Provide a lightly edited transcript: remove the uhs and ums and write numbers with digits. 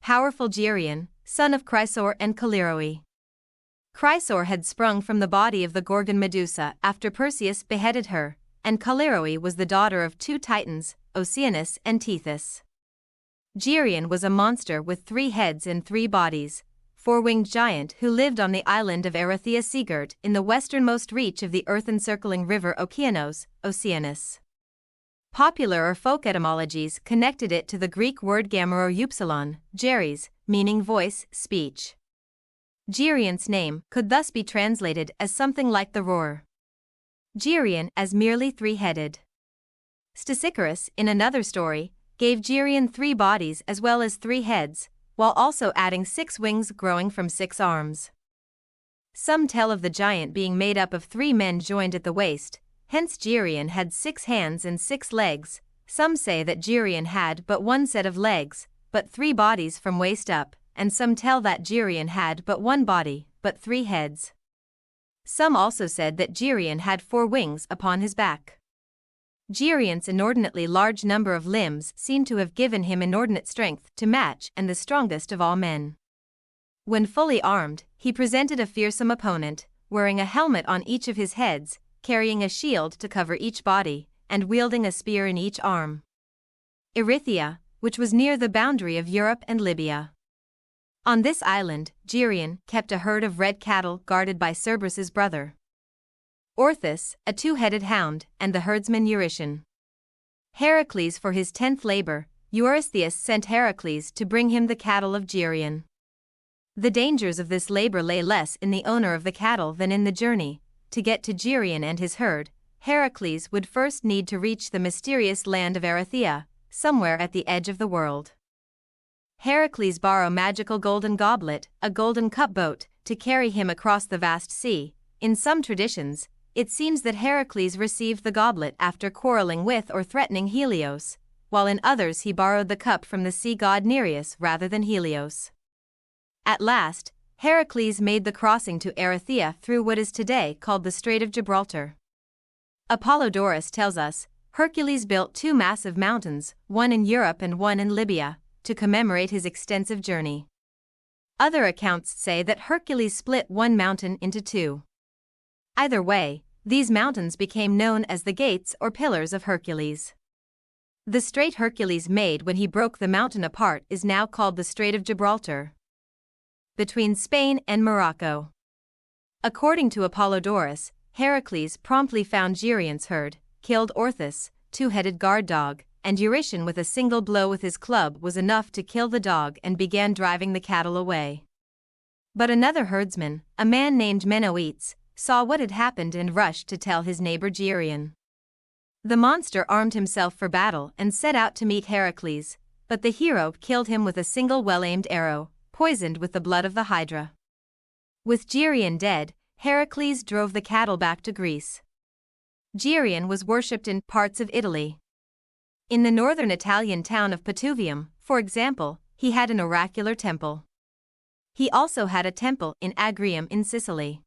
powerful Geryon, son of Chrysaor and Callirrhoe. Chrysaor had sprung from the body of the Gorgon Medusa after Perseus beheaded her, and Callirrhoe was the daughter of two titans, Oceanus and Tethys. Geryon was a monster with 3 heads and 3 bodies, 4-winged giant who lived on the island of Erythea sea-girt in the westernmost reach of the earth-encircling river Oceanus. Popular or folk etymologies connected it to the Greek word gamero, geres, meaning voice, speech. Geryon's name could thus be translated as something like the roar. Geryon as merely 3-headed. Stesichorus, in another story, gave Geryon 3 bodies as well as 3 heads, while also adding 6 wings growing from 6 arms. Some tell of the giant being made up of 3 men joined at the waist, hence Geryon had 6 hands and 6 legs. Some say that Geryon had but 1 set of legs, but 3 bodies from waist up, and some tell that Geryon had but 1 body, but 3 heads. Some also said that Geryon had 4 wings upon his back. Geryon's inordinately large number of limbs seem to have given him inordinate strength to match and the strongest of all men. When fully armed, he presented a fearsome opponent, wearing a helmet on each of his heads, carrying a shield to cover each body, and wielding a spear in each arm. Erythea, which was near the boundary of Europe and Libya. On this island, Geryon kept a herd of red cattle guarded by Cerberus's brother Orthus, a 2-headed hound, and the herdsman Eurytion. Heracles for his 10th labor, Eurystheus sent Heracles to bring him the cattle of Geryon. The dangers of this labor lay less in the owner of the cattle than in the journey. To get to Geryon and his herd, Heracles would first need to reach the mysterious land of Erythea, somewhere at the edge of the world. Heracles borrowed a magical golden goblet, a golden cup boat, to carry him across the vast sea. In some traditions, it seems that Heracles received the goblet after quarreling with or threatening Helios, while in others he borrowed the cup from the sea god Nereus rather than Helios. At last, Heracles made the crossing to Erythea through what is today called the Strait of Gibraltar. Apollodorus tells us, Hercules built 2 massive mountains, one in Europe and one in Libya, to commemorate his extensive journey. Other accounts say that Hercules split one mountain into 2. Either way, these mountains became known as the Gates or Pillars of Hercules. The strait Hercules made when he broke the mountain apart is now called the Strait of Gibraltar, between Spain and Morocco. According to Apollodorus, Heracles promptly found Geryon's herd, killed Orthus, 2-headed guard dog, and Eurytion with a single blow with his club was enough to kill the dog and began driving the cattle away. But another herdsman, a man named Nereus, saw what had happened and rushed to tell his neighbor Geryon. The monster armed himself for battle and set out to meet Heracles, but the hero killed him with a single well-aimed arrow, poisoned with the blood of the Hydra. With Geryon dead, Heracles drove the cattle back to Greece. Geryon was worshipped in parts of Italy. In the northern Italian town of Patuvium, for example, he had an oracular temple. He also had a temple in Agrium in Sicily.